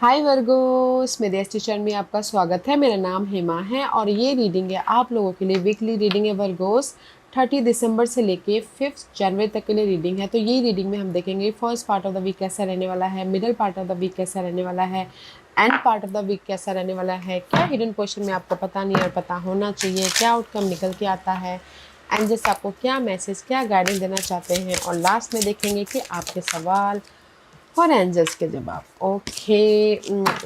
हाय Virgo's, मेरे S teacher में आपका स्वागत है। मेरा नाम हेमा है और ये रीडिंग है आप लोगों के लिए। वीकली रीडिंग है वर्गोस। 30 दिसंबर से लेके 5 जनवरी तक के लिए रीडिंग है। तो ये रीडिंग में हम देखेंगे first part of the week कैसा रहने वाला है, middle part of the week कैसा रहने वाला है, end part of the week कैसा रहने वाला है, क्या हिडन क्वेश्चन में आपको पता नहीं और पता होना चाहिए, क्या आउटकम निकल के आता है, एंड जैसे आपको क्या मैसेज, क्या गाइडेंस देना चाहते हैं, और लास्ट में देखेंगे कि आपके सवाल और एंजल्स के जवाब। ओके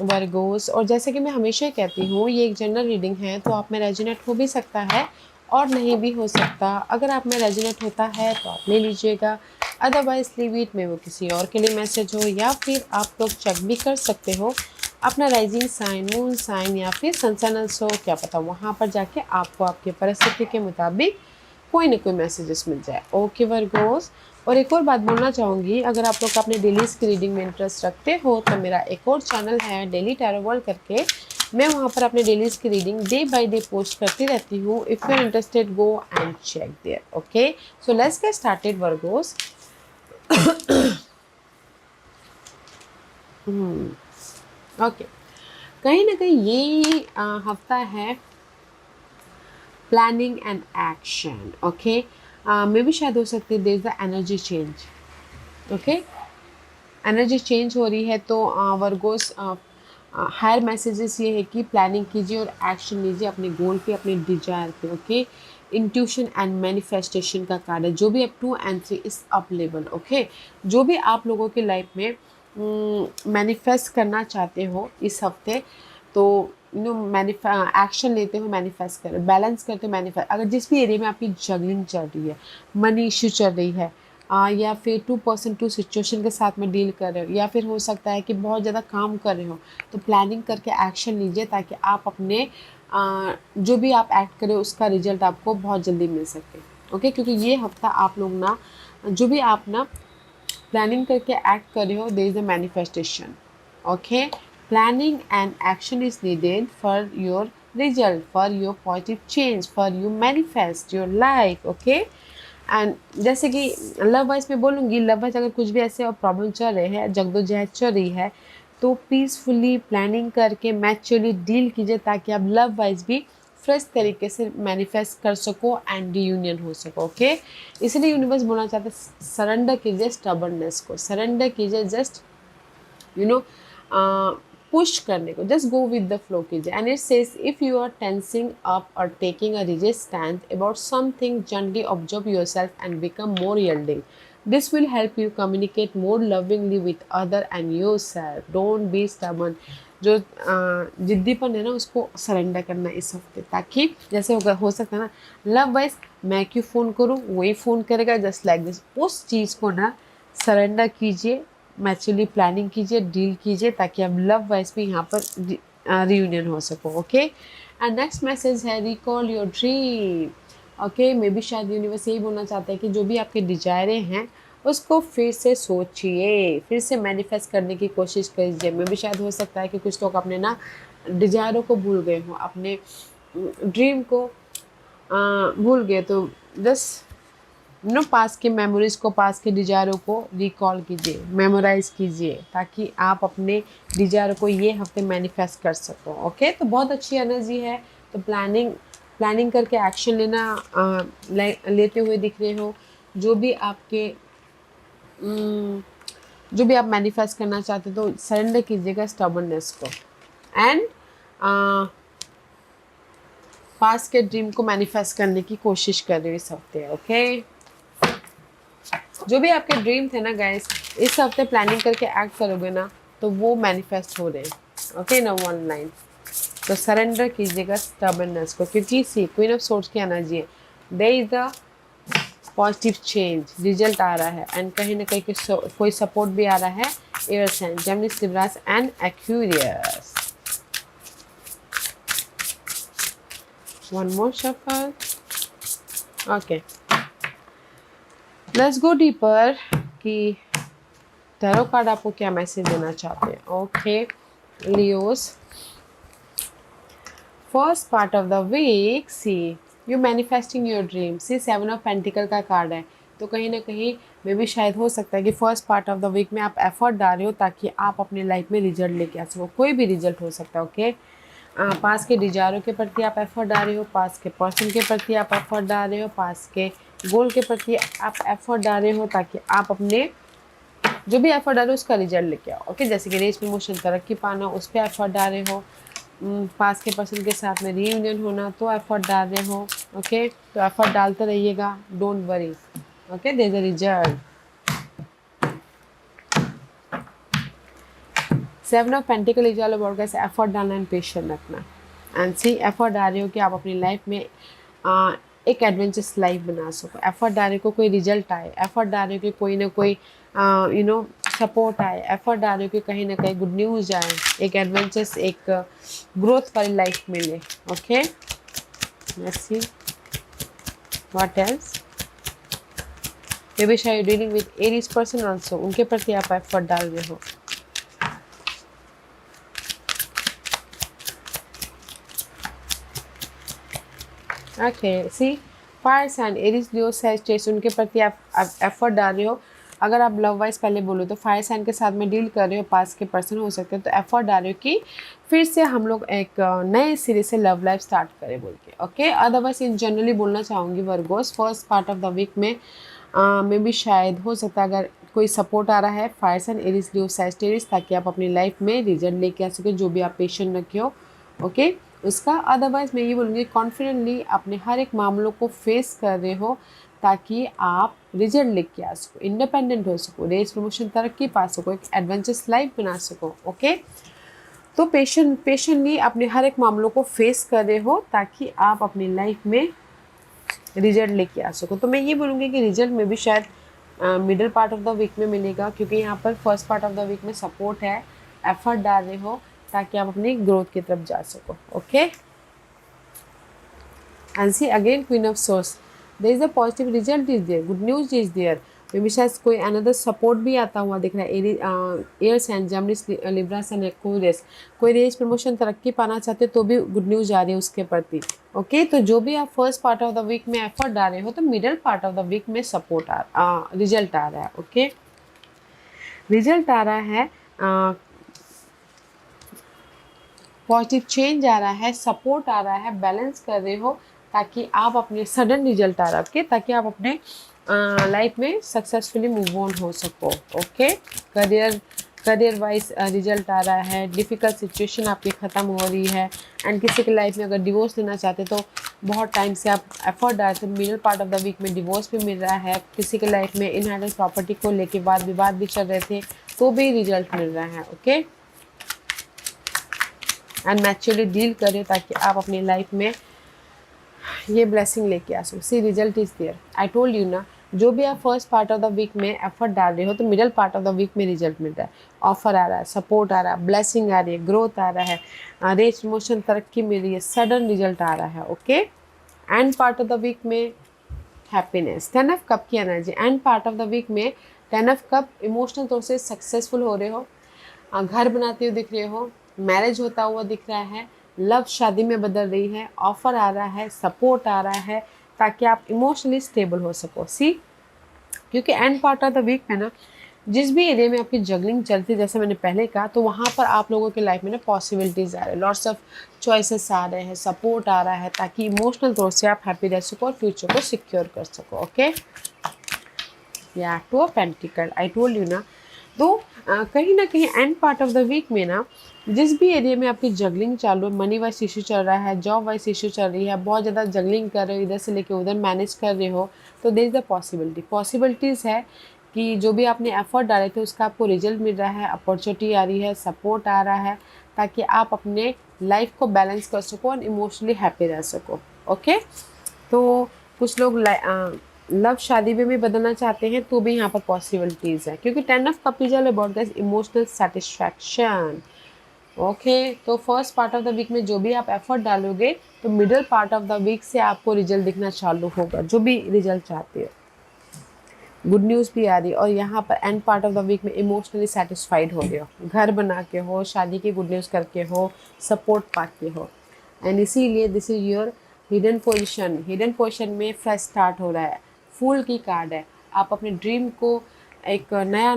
वर्गोस, और जैसे कि मैं हमेशा ही कहती हूँ ये एक जनरल रीडिंग है, तो आप में रेजोनेट हो भी सकता है और नहीं भी हो सकता। अगर आप में रेजोनेट होता है तो आप ले लीजिएगा, अदरवाइज लीव इट में वो किसी और के लिए मैसेज हो, या फिर आप लोग चेक भी कर सकते हो अपना राइजिंग साइन, मून साइन या फिर सनसाइनल्स हो, क्या पता वहाँ पर जाके आपको आपके परिस्थिति के मुताबिक कोई ना कोई मैसेजेस मिल जाए। ओके वर्गोस, और एक और बात बोलना चाहूँगी, अगर आप लोग अपने डेलीज की रीडिंग में इंटरेस्ट रखते हो तो मेरा एक और चैनल है डेली टैरो वर्ल्ड करके। मैं वहाँ पर अपने डेलीज की reading day by day post करती रहती हूँ। If you are interested go and check there. Okay, so let's get started Virgos. Okay, कहीं ना कहीं ये हफ्ता है प्लानिंग एंड एक्शन। ओके, मे भी शायद हो सकती है there is the energy change. Okay, energy change हो रही है तो वर्गोस हायर मैसेजेस ये है कि प्लानिंग कीजिए और एक्शन लीजिए अपने गोल पे, अपने डिजायर पे। ओके, इंट्यूशन एंड मैनिफेस्टेशन का कार्ड है। जो भी अब 2 and 3 is up level. Okay, जो भी आप लोगों की लाइफ में मैनिफेस्ट करना चाहते हो इस हफ्ते, तो एक्शन लेते हो, मैनिफेस्ट करो, बैलेंस करते हो, मैनिफेस्ट। अगर जिस भी एरिया में आपकी जगलिंग चल रही है, मनी इश्यू चल रही है, या फिर 2 सिचुएशन के साथ में डील कर रहे हो, या फिर हो सकता है कि बहुत ज़्यादा काम कर रहे हो, तो प्लानिंग करके एक्शन लीजिए ताकि आप अपने जो भी आप एक्ट करें उसका रिजल्ट आपको बहुत जल्दी मिल सके। ओके, क्योंकि ये हफ्ता आप लोग ना, जो भी आप ना प्लानिंग करके एक्ट कर रहे हो, there is a manifestation. Okay, planning and action is needed for your result, for your positive change, for you manifest your life. Okay, and जैसे कि लव वाइज में बोलूँगी, लव वाइज अगर कुछ भी ऐसे और प्रॉब्लम चल रहे हैं, जगदोजहद चल रही है, तो पीसफुली प्लानिंग करके मैच्योरली डील कीजिए ताकि आप लव वाइज भी फ्रेश तरीके से मैनिफेस्ट कर सको एंड रियूनियन हो सको। ओके, इसलिए यूनिवर्स बोलना चाहते हैं सरेंडर कीजिए स्टबर्ननेस को, सरेंडर कीजिए, जस्ट यू नो पुश करने को, just go with the flow कीजिए। And it says if you are tensing up और taking a rigid stand about something, gently observe yourself and become more yielding. This will help you communicate more lovingly with other and yourself. Don't be stubborn. जो जिद्दीपन है ना, उसको surrender करना इस हफ्ते, ताकि जैसे हो सकता है ना, लव वाइज मैं क्यों फ़ोन करूँ, वही फ़ोन करेगा, जस्ट लाइक दिस। उस चीज़ को ना सरेंडर कीजिए, मैच्योरली प्लानिंग कीजिए, डील कीजिए, ताकि आप लव वाइज भी यहाँ पर रियूनियन हो सको। ओके, एंड नेक्स्ट मैसेज है recall your dream. Okay, may be शायद यूनिवर्स यही बोलना चाहता है कि जो भी आपके डिजायरें हैं उसको फिर से सोचिए, फिर से मैनिफेस्ट करने की कोशिश कीजिए। मे बी शायद हो सकता है कि कुछ लोग अपने ना डिजायरों को भूल गए हों, अपने ड्रीम को भूल गए, तो जस्ट पास के मेमोरीज को, पास के डिजायरों को रिकॉल कीजिए, मेमोराइज कीजिए, ताकि आप अपने डिजायरों को ये हफ्ते मैनिफेस्ट कर सको। ओके, तो बहुत अच्छी एनर्जी है। तो प्लानिंग करके एक्शन लेते हुए दिख रहे हो। जो भी आपके जो भी आप मैनिफेस्ट करना चाहते हो, तो सरेंडर कीजिएगा स्टबर्ननेस को, एंड पास के ड्रीम को मैनिफेस्ट करने की कोशिश कर रहे हो इस हफ्ते। ओके, जो भी आपके ड्रीम थे ना गाइस, इस हफ्ते प्लानिंग करके एक्ट करोगे ना, तो वो मैनिफेस्ट हो रहे हैं। ओके ना, वन लाइन। तो सरेंडर कीजिएगा स्टबर्ननेस को, क्योंकि सी क्वीन ऑफ सोर्स की एनर्जी है। There is the positive change, result आ रहा है, एंड कहीं ना कहीं कोई सपोर्ट भी आ रहा है। Air sign Gemini, Libra and Aquarius. One more shuffle. Okay, let's go deeper कि टैरो कार्ड आपको क्या मैसेज देना चाहते हैं। Okay Leos, first part of the week, see you manifesting your dream. See 7 of pentacle का card है, तो कहीं ना कहीं मे भी शायद हो सकता है कि first part of the week में आप एफर्ट डाल रहे हो ताकि आप अपने लाइफ में रिजल्ट लेके आ सको। कोई भी रिजल्ट हो सकता है, ओके। पास के डिजायरों के प्रति आप एफर्ट डाल रहे हो, पास के पर्सन के प्रति आप एफर्ट डाल रहे हो, पास के गोल के प्रति आप एफर्ट डाल रहे हो ताकि आप अपने जो भी एफर्ट डाल रहे हो उसका रिजल्ट लेके आओ, ओके। जैसे कि रेस प्रमोशन, तरक्की पाना, उस पर एफर्ट डाल रहे हो। पास के पर्सन के साथ में रीयूनियन होना, तो एफर्ट डाल रहे हो, ओके। तो एफर्ट डालते रहिएगा, don't worry, okay, there is a result. 7 of pentacle is all about कैसे एफर्ट डालना एंड पेशेंट रखना। एंड सी एफर्ट डाल रहे हो कि आप अपनी लाइफ में एक एडवेंचरस लाइफ बना सको। एफर्ट डाल रहे हो कोई रिजल्ट आए, एफर्ट डाल रहे हो कि कोई ना कोई सपोर्ट आए, एफर्ट डाल रहे हो कि कहीं ना कहीं गुड न्यूज़ आए, एक एडवेंचरस, एक ग्रोथ वाली लाइफ मिले, okay. Let's see what else. May be शायद dealing with Aries person also, उनके प्रति आप एफर्ट डाल रहे हो। Okay, see fire sign, Aries, Leo, Sagittarius, उनके प्रति आप एफर्ट डाल रहे हो। अगर आप लव वाइज पहले बोलो तो फायर साइन के साथ में डील कर रहे हो, पास के पर्सन हो सकते हैं, तो एफर्ट डाल रहे हो कि फिर से हम लोग एक नए सिरे से लव लाइफ स्टार्ट करें बोल के, ओके। अदरवाइज इन जनरली बोलना चाहूँगी Virgos, first part of the week में मे भी शायद हो सकता है अगर कोई सपोर्ट आ रहा है fire sign, Aries, Leo, Sagittarius, ताकि आप अपनी लाइफ में रिजल्ट लेके आ सके जो भी आप पेशेंट रखे हो, ओके उसका। अदरवाइज मैं ये बोलूँगी कॉन्फिडेंटली अपने हर एक मामलों को फेस कर रहे हो ताकि आप रिजल्ट लेके आ सको, इंडिपेंडेंट हो सको, रेस प्रमोशन, तरक्की पा सको, एक एडवेंचरस लाइफ बना सको, ओके। तो पेशेंटली अपने हर एक मामलों को फेस कर रहे हो ताकि आप अपनी लाइफ में रिजल्ट लेके आ सको। तो मैं ये बोलूँगी कि रिजल्ट में भी शायद middle part of the week में मिलेगा, क्योंकि यहाँ पर first part of the week में सपोर्ट है, एफर्ट डाल रहे हो ताकि आप अपनी ग्रोथ की तरफ जा सको, okay. And see again queen of swords, there is a positive result is there, good news is there. May B शायद कोई अनदर सपोर्ट भी आता हुआ दिख रहा है। Aries and Geminis, Libras and Aquarius, कोई रेस प्रमोशन, तरक्की पाना चाहते तो भी गुड न्यूज आ रही है उसके प्रति, ओके। तो जो भी आप first part of the week में एफर्ट डाल रहे हो तो middle part of the week में सपोर्ट रिजल्ट आ रहा है, ओके। रिजल्ट आ रहा है, पॉजिटिव चेंज आ रहा है, सपोर्ट आ रहा है, बैलेंस कर रहे हो ताकि आप अपने सडन रिजल्ट आ रहा है, ओके, ताकि आप अपने लाइफ में सक्सेसफुली मूव ऑन हो सको, ओके। करियर वाइज रिजल्ट आ रहा है, डिफ़िकल्ट सिचुएशन आपकी ख़त्म हो रही है। एंड किसी की लाइफ में अगर डिवोर्स लेना चाहते तो बहुत टाइम से आप एफर्ट डालते तो middle part of the week में डिवोर्स भी मिल रहा है। किसी के लाइफ में इनहेरिटेंस प्रॉपर्टी को लेके वाद विवाद भी चल रहे थे तो भी रिजल्ट मिल रहा है, ओके। एंड मैच्योरली डील करें ताकि आप अपनी लाइफ में ये ब्लेसिंग लेके आ सको। See result is there, I told you ना, जो भी आप first part of the week में एफर्ट डाल रहे हो तो middle part of the week में रिजल्ट मिल रहा है, ऑफर आ रहा है, सपोर्ट आ रहा है, ब्लेसिंग आ रही है, ग्रोथ आ रहा है, रेस प्रमोशन, तरक्की मिल रही है, सडन रिजल्ट आ रहा है, okay. And part of the week में हैप्पीनेस, 10 ऑफ कप की energy. And part of the week में 10 ऑफ कप, इमोशनल तौर से सक्सेसफुल हो रहे हो, घर बनाते हुए दिख रहे हो, मैरिज होता हुआ दिख रहा है, लव शादी में बदल रही है, ऑफर आ रहा है, सपोर्ट आ रहा है ताकि आप इमोशनली स्टेबल हो सको। सी क्योंकि end part of the week में ना जिस भी एरिया में आपकी जगलिंग चलती है, जैसे मैंने पहले कहा, तो वहाँ पर आप लोगों के लाइफ में ना पॉसिबिलिटीज़ आ रहे हैं, लॉट्स ऑफ चॉइसेस आ रहे हैं, सपोर्ट आ रहा है ताकि इमोशनल तौर से आप हैप्पी रह सको और फ्यूचर को सिक्योर कर सको, ओके। या two of pentacle, I told you ना। तो कहीं ना कहीं end part of the week में ना जिस भी एरिया में आपकी जगलिंग चालू है, मनी वाइज इशू चल रहा है, जॉब वाइज इशू चल रही है, बहुत ज़्यादा जगलिंग कर रहे हो, इधर से लेके उधर मैनेज कर रहे हो, तो देयर इज़ द पॉसिबिलिटीज़ है कि जो भी आपने एफर्ट डाले थे उसका आपको रिजल्ट मिल रहा है, अपॉर्चुनिटी आ रही है, सपोर्ट आ रहा है ताकि आप अपने लाइफ को बैलेंस कर सको और इमोशनली हैप्पी रह सको, ओके। तो कुछ लोग लव शादी में भी बदलना चाहते हैं तो भी यहाँ पर पॉसिबिलिटीज़ है, क्योंकि 10 of cup is all about this emotional satisfaction, okay. तो first part of the week में जो भी आप एफर्ट डालोगे तो middle part of the week से आपको रिजल्ट दिखना चालू होगा, जो भी रिजल्ट चाहते हो, गुड न्यूज़ भी आ रही है। और यहाँ पर end part of the week में इमोशनली सेटिस्फाइड हो गए हो, घर बना के हो, शादी की गुड न्यूज़ करके हो, सपोर्ट पा के हो, एंड इसीलिए this is your hidden position. Hidden position में फ्रेश स्टार्ट हो रहा है, फूल की कार्ड है, आप अपने ड्रीम को एक नया,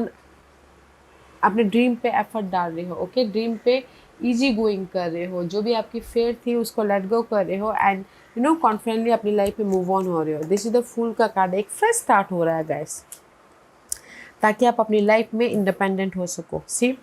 अपने ड्रीम पे एफर्ट डाल रहे हो, ओके, ड्रीम पे इजी गोइंग कर रहे हो, जो भी आपकी फेयर थी उसको लेट गो कर रहे हो एंड कॉन्फिडेंटली अपनी लाइफ में मूव ऑन हो रहे हो। दिस इज द फूल का कार्ड, एक फ्रेश स्टार्ट हो रहा है गाइस, ताकि आप अपनी लाइफ में इंडिपेंडेंट हो सको। सी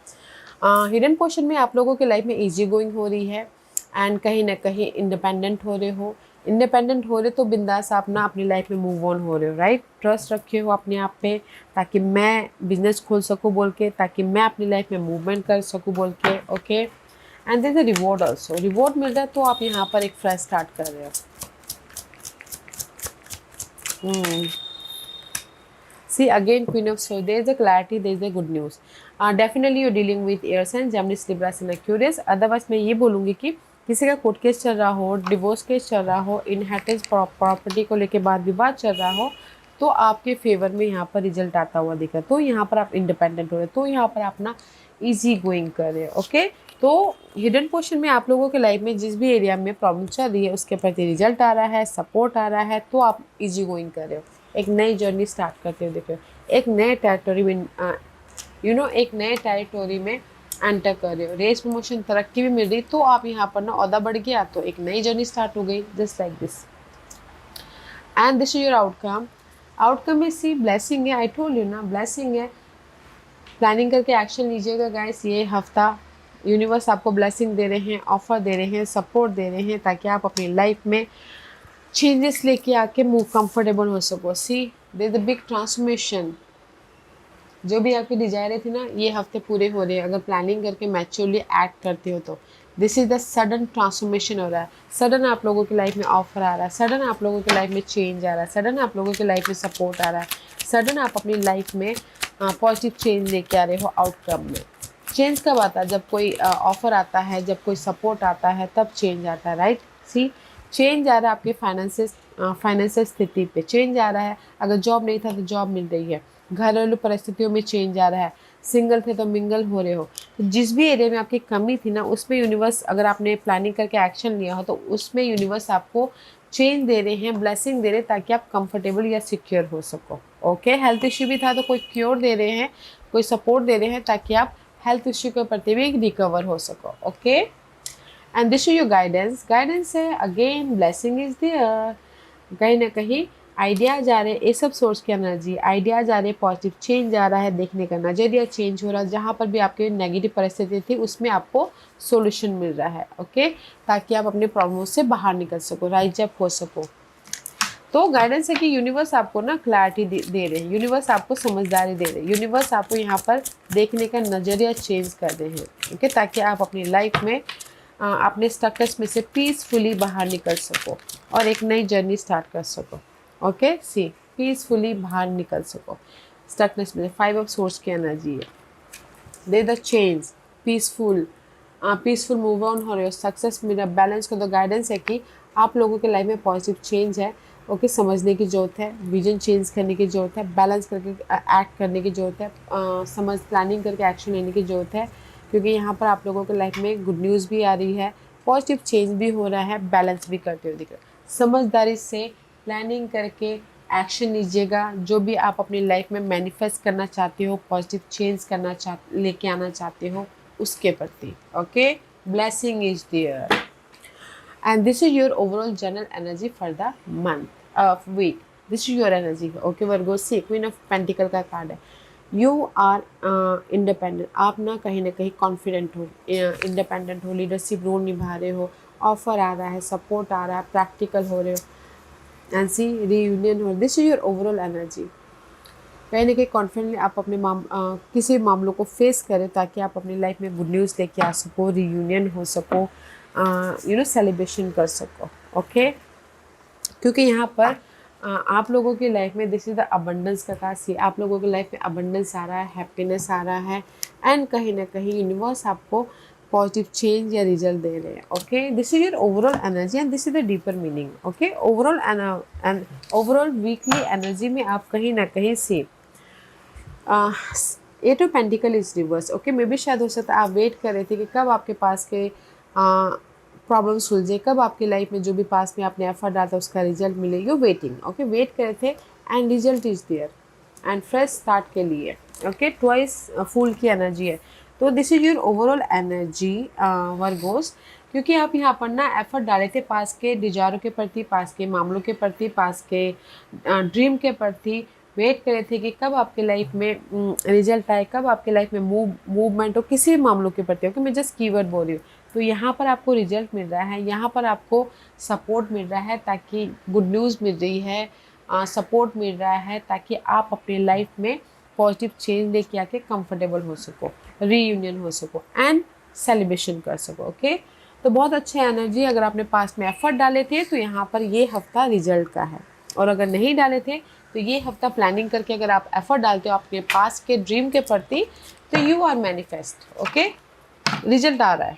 हिडन पोर्शन में आप लोगों की लाइफ में इजी गोइंग हो रही है एंड कहीं ना कहीं इंडिपेंडेंट हो रहे हो। इंडिपेंडेंट हो रहे तो बिंदास आप ना अपनी लाइफ में मूव ऑन हो रहे हो, राइट। ट्रस्ट रखे हो अपने आप पे, ताकि मैं बिजनेस खोल सकूँ बोल के, ताकि मैं अपनी लाइफ में मूवमेंट कर सकूँ बोल के, okay. And there is a reward also, reward मिल रहा है तो आप यहाँ पर एक फ्रेश स्टार्ट कर रहे हो। See again, Queen of Swords. There is a clarity, there is a good news. Definitely you're dealing with air signs, Gemini, Libra, and Aquarius. Otherwise मैं ये बोलूँगी कि किसी का कोर्ट केस चल रहा हो, डिवोर्स केस चल रहा हो, इनहेरिटेंस प्रॉपर्टी को लेके वाद विवाद चल रहा हो, तो आपके फेवर में यहाँ पर रिजल्ट आता हुआ दिखा, तो यहाँ पर आप इंडिपेंडेंट हो रहे, तो यहाँ पर आप ना ईजी गोइंग कर रहे हो, ओके। तो हिडन पोर्शन में आप लोगों के लाइफ में जिस भी एरिया में प्रॉब्लम चल रही है उसके प्रति रिजल्ट आ रहा है, सपोर्ट आ रहा है, तो आप ईजी गोइंग कर रहे हो, एक नई जर्नी स्टार्ट करते हो। देखो एक नए टेरिटोरी में एक नए टेरिटोरी में एंटर कर रहे हो, रेस प्रमोशन तरक्की भी मिल रही, तो आप यहाँ पर ना औदा बढ़ गया, तो एक नई जर्नी स्टार्ट हो गई, just like this. And this is your outcome. Outcome में सी ब्लेसिंग है, आई टोल्ड यू ना, ब्लेसिंग है। प्लानिंग करके एक्शन लीजिएगा गाइस, ये हफ्ता यूनिवर्स आपको ब्लेसिंग दे रहे हैं, ऑफर दे रहे हैं, सपोर्ट दे रहे हैं, ताकि आप अपनी लाइफ में चेंजेस लेके आके मूव कंफर्टेबल हो सको। See there is a big transformation, जो भी आपकी डिजायर थी ना, ये हफ्ते पूरे हो रहे हैं अगर प्लानिंग करके मैच्योरली एक्ट करते हो तो। This is the sudden transformation हो रहा है, सडन आप लोगों की लाइफ में ऑफर आ रहा है, सडन आप लोगों की लाइफ में चेंज आ रहा है, सडन आप लोगों की लाइफ में सपोर्ट आ रहा है, सडन आप अपनी लाइफ में पॉजिटिव चेंज लेके आ रहे हो आउटकम में। चेंज कब आता है? जब कोई ऑफर आता है, जब कोई सपोर्ट आता है, तब चेंज आता है, राइट। सी चेंज आ रहा है आपके फाइनेंशियल स्थिति पे, चेंज आ रहा है। अगर जॉब नहीं था तो जॉब मिल रही है, घरेलू परिस्थितियों में चेंज आ रहा है, सिंगल थे तो मिंगल हो रहे हो, तो जिस भी एरिया में आपकी कमी थी ना, उसमें यूनिवर्स, अगर आपने प्लानिंग करके एक्शन लिया हो तो उसमें यूनिवर्स आपको चेंज दे रहे हैं, ब्लेसिंग दे रहे हैं, ताकि आप कंफर्टेबल या सिक्योर हो सको, ओके। हेल्थ इश्यू भी था तो कोई क्योर दे रहे हैं, कोई सपोर्ट दे रहे हैं, ताकि आप हेल्थ इश्यू के प्रति भी रिकवर हो सको, okay. And this is your guidance है, अगेन ब्लेसिंग इज देयर। कहीं ना कहीं आइडियाज आ रहे हैं, ये सब सोर्स की एनर्जी, आइडियाज आ रहे हैं, पॉजिटिव चेंज आ रहा है, देखने का नजरिया चेंज हो रहा है, जहाँ पर भी आपकी नेगेटिव परिस्थिति थी उसमें आपको सोल्यूशन मिल रहा है, ओके, ताकि आप अपने प्रॉब्लम से बाहर निकल सको, राइज अप हो सको। तो गाइडेंस है कि यूनिवर्स आपको ना क्लैरिटी दे रहे हैं, यूनिवर्स आपको समझदारी दे रहे हैं, यूनिवर्स आपको यहाँ पर देखने का नज़रिया चेंज कर रहे हैं, ओके, ताकि आप अपनी लाइफ में अपने स्टकनेस में से पीसफुली बाहर निकल सको और एक नई जर्नी स्टार्ट कर सको, ओके। सी पीसफुली बाहर निकल सको स्टकनेस में। 5 ऑफ सोर्स की एनर्जी है, दे the change, peaceful move on हो रहे हो, सक्सेस मेरा बैलेंस का। तो गाइडेंस है कि आप लोगों के लाइफ में पॉजिटिव चेंज है, ओके, समझने की ज़रूरत है, विजन चेंज करने की ज़रूरत है, बैलेंस करके एक्ट करने की ज़रूरत है, प्लानिंग करके एक्शन लेने की ज़रूरत है, क्योंकि यहाँ पर आप लोगों के लाइफ में गुड न्यूज़ भी आ रही है, पॉजिटिव चेंज भी हो रहा है, बैलेंस भी करते हुए दिख रहा है। समझदारी से प्लानिंग करके एक्शन लीजिएगा, जो भी आप अपनी लाइफ में मैनिफेस्ट करना चाहते हो, पॉजिटिव चेंज लेके आना चाहते हो उसके प्रति, okay. Blessing is there and this is your overall general energy for the month of week. This is your energy, okay Virgo। see Queen of Pentacle का कार्ड है, you are independent, आप ना कहीं कॉन्फिडेंट हो, independent हो, leadership role निभा रहे हो, ऑफर आ रहा है, सपोर्ट आ रहा है, प्रैक्टिकल हो रहे हो, एंड सी रीयूनियन हो। This is your overall energy, कहीं ना कहीं कॉन्फिडेंटली आप अपने किसी मामलों को फेस करें, ताकि आप अपनी लाइफ में गुड न्यूज़ लेके आ सको, रीयूनियन हो सको, सेलिब्रेशन कर सको, ओके। क्योंकि यहाँ पर आप लोगों की लाइफ में दिस इज द अबंडेंस का काश, आप लोगों की लाइफ में अबंडेंस आ रहा है, हैप्पीनेस आ रहा है, एंड कहीं ना कहीं यूनिवर्स आपको पॉजिटिव चेंज या रिजल्ट दे रहे हैं, okay. This is your overall energy and this is the deeper meaning, okay. Overall weekly energy में आप कहीं ना कहीं से 8 of pentacle is reverse, okay. मे भी शायद हो सकता है आप वेट कर रहे थे कि कब आपके पास के प्रॉब्लम सुलझे, कब आपकी लाइफ में जो भी पास में आपने एफर्ट डाला था उसका रिजल्ट मिले, यू वेटिंग, ओके, वेट कर रहे थे and result is there, and fresh start के लिए। ओके, ट्वाइस फूल की एनर्जी है। तो this is your overall energy Virgos, क्योंकि आप यहाँ पर ना एफर्ट डाले थे पास के डिजायरों के प्रति, पास के मामलों के प्रति, पास के ड्रीम के प्रति, वेट कर रहे थे कि कब आपके लाइफ में रिजल्ट आए, कब आपके लाइफ में मूवमेंट हो किसी भी मामलों के प्रति। ओके, मैं जस्ट कीवर्ड बोल रही हूँ। तो यहाँ पर आपको रिजल्ट मिल रहा है, यहाँ पर आपको सपोर्ट मिल रहा है, ताकि गुड न्यूज़ मिल रही है, सपोर्ट मिल रहा है, ताकि आप अपनी लाइफ में पॉजिटिव चेंज लेके आके कंफर्टेबल हो सको, रीयूनियन हो सको एंड सेलिब्रेशन कर सको। ओके, तो बहुत अच्छे एनर्जी। अगर आपने पास्ट में एफर्ट डाले थे तो यहाँ पर ये हफ्ता रिजल्ट का है, और अगर नहीं डाले थे तो ये हफ्ता प्लानिंग करके अगर आप एफर्ट डालते हो अपने पास्ट के ड्रीम के प्रति, तो you are manifest. Okay, result आ रहा है।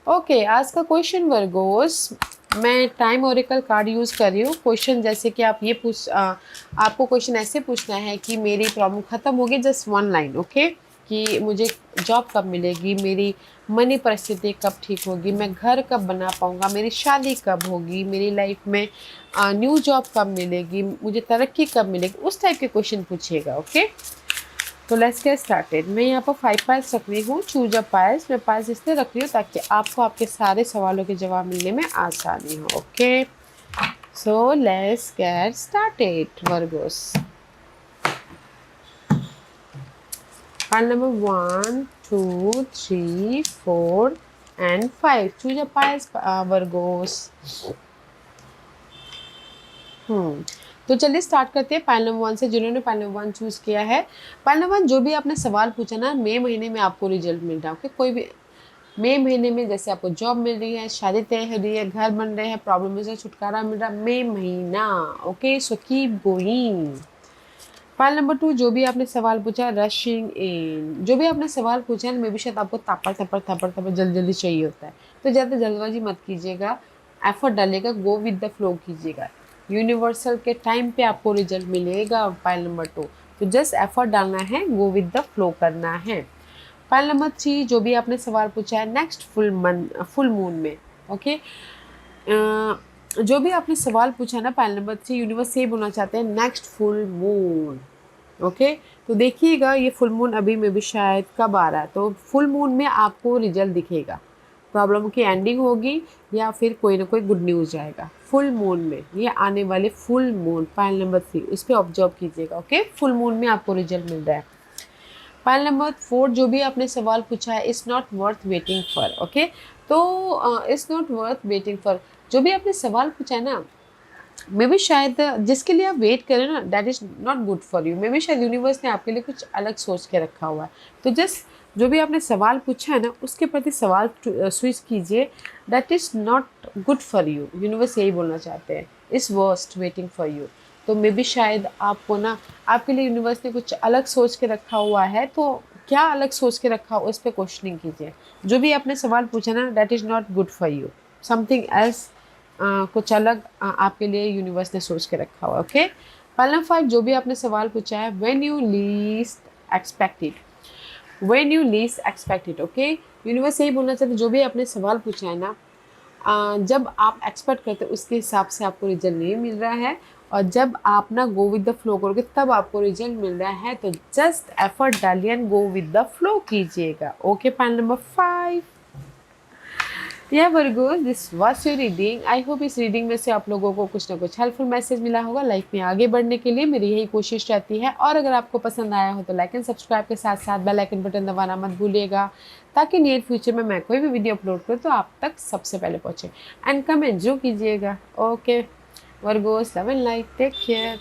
ओके, आज का क्वेश्चन वर्गोस, मैं टाइम ओरेकल कार्ड यूज़ कर रही हूँ। क्वेश्चन जैसे कि आप ये आपको क्वेश्चन ऐसे पूछना है कि मेरी प्रॉब्लम ख़त्म होगी, जस्ट वन लाइन। ओके, कि मुझे जॉब कब मिलेगी, मेरी मनी परिस्थिति कब ठीक होगी, मैं घर कब बना पाऊँगा, मेरी शादी कब होगी, मेरी लाइफ में न्यू जॉब कब मिलेगी, मुझे तरक्की कब मिलेगी, उस टाइप के क्वेश्चन पूछिएगा। ओके, तो लेट्स गेट स्टार्टेड। मैं यहाँ पर 5 पाइल्स रख रही हूँ, चूज अ पाइल्स। मैं पाइल्स इसलिए रख रही हूँ ताकि आपको आपके सारे सवालों के जवाब मिलने में आसानी हो। Okay, so let's get started Virgo's. Pile number 1, 2, 3, 4 and 5। Choose a piles Virgo's. तो चलिए स्टार्ट करते हैं पाइल नंबर 1 से, जिन्होंने पाइल नंबर 1 चूज़ किया है। पाइल नंबर 1, जो भी आपने सवाल पूछा ना, मई महीने में आपको रिजल्ट मिल रहा है। ओके, कोई भी मई महीने में, जैसे आपको जॉब मिल रही है, शादी तय हो रही है, घर बन रहे हैं, प्रॉब्लम से छुटकारा मिल रहा है, मई महीना। Okay, so keep going. Pile number 2, जो भी आपने सवाल पूछा, रशिंग इन। जो भी आपने सवाल पूछा है, मे भी शायद आपको थप्पड़ जल्दी जल्दी चाहिए होता है, तो ज़्यादा जल्दबाजी मत कीजिएगा, एफर्ट डालिएगा, गो विद द फ्लो कीजिएगा। यूनिवर्सल के टाइम पे आपको रिजल्ट मिलेगा। पाइल नंबर 2, तो जस्ट एफर्ट डालना है, गो विद द फ्लो करना है। पाइल नंबर 3, जो भी आपने सवाल पूछा है, नेक्स्ट फुल मून में। ओके, जो भी आपने सवाल पूछा है ना पाइल नंबर 3, यूनिवर्स ये बोलना चाहते हैं नेक्स्ट फुल मून। ओके, तो देखिएगा ये फुल मून अभी में भी शायद कब आ रहा है, तो फुल मून में आपको रिजल्ट दिखेगा, प्रॉब्लम की एंडिंग होगी या फिर कोई ना कोई गुड न्यूज़ आएगा फुल मून में। ये आने वाले फुल मून, पाइल नंबर 3, इस पर ऑब्जर्व कीजिएगा। ओके, फुल मून में आपको रिजल्ट मिल रहा है। पाइल नंबर 4, जो भी आपने सवाल पूछा है, it's not worth waiting for. Okay, तो it's not worth waiting for, जो भी आपने सवाल पूछा है ना, मे भी शायद जिसके लिए आप वेट करें ना, that is not good for you. मे भी शायद यूनिवर्स ने आपके लिए कुछ अलग सोच के रखा हुआ है। तो जस्ट जो भी आपने सवाल पूछा है ना, उसके प्रति सवाल स्विच कीजिए, that is not good for you. Universe यही बोलना चाहते हैं, is worst waiting for you. तो मे भी शायद आपको ना, आपके लिए यूनिवर्स ने कुछ अलग सोच के रखा हुआ है, तो क्या अलग सोच के रखा हो उस पर क्वेश्चनिंग कीजिए। जो भी आपने सवाल पूछा ना, that is not good for you, something else, कुछ अलग आपके लिए यूनिवर्स ने सोच के रखा हुआ। ओके, पाइल नंबर 5, जो भी आपने सवाल पूछा है, when you least expected, when you least expected. Okay, universe यही बोलना चाहते, जो भी आपने सवाल पूछा है ना, जब आप एक्सपेक्ट करते हो उसके हिसाब से आपको रिजल्ट नहीं मिल रहा है, और जब आप ना गो विद द फ्लो करोगे तब आपको रिजल्ट मिल रहा है। तो जस्ट एफर्ट डालिए and go with the flow कीजिएगा। Okay, pile number 5। या Virgo, this was your reading. I hope इस रीडिंग में से आप लोगों को कुछ ना कुछ हेल्पफुल मैसेज मिला होगा। लाइफ में आगे बढ़ने के लिए मेरी यही कोशिश रहती है, और अगर आपको पसंद आया हो तो लाइक एंड सब्सक्राइब के साथ साथ बेल आइकन बटन दबाना मत भूलिएगा, ताकि नियर फ्यूचर में मैं कोई भी वीडियो अपलोड करूँ तो आप तक सबसे पहले पहुँचे। एंड कमेंट जो कीजिएगा। Okay Virgos, love and light, take care.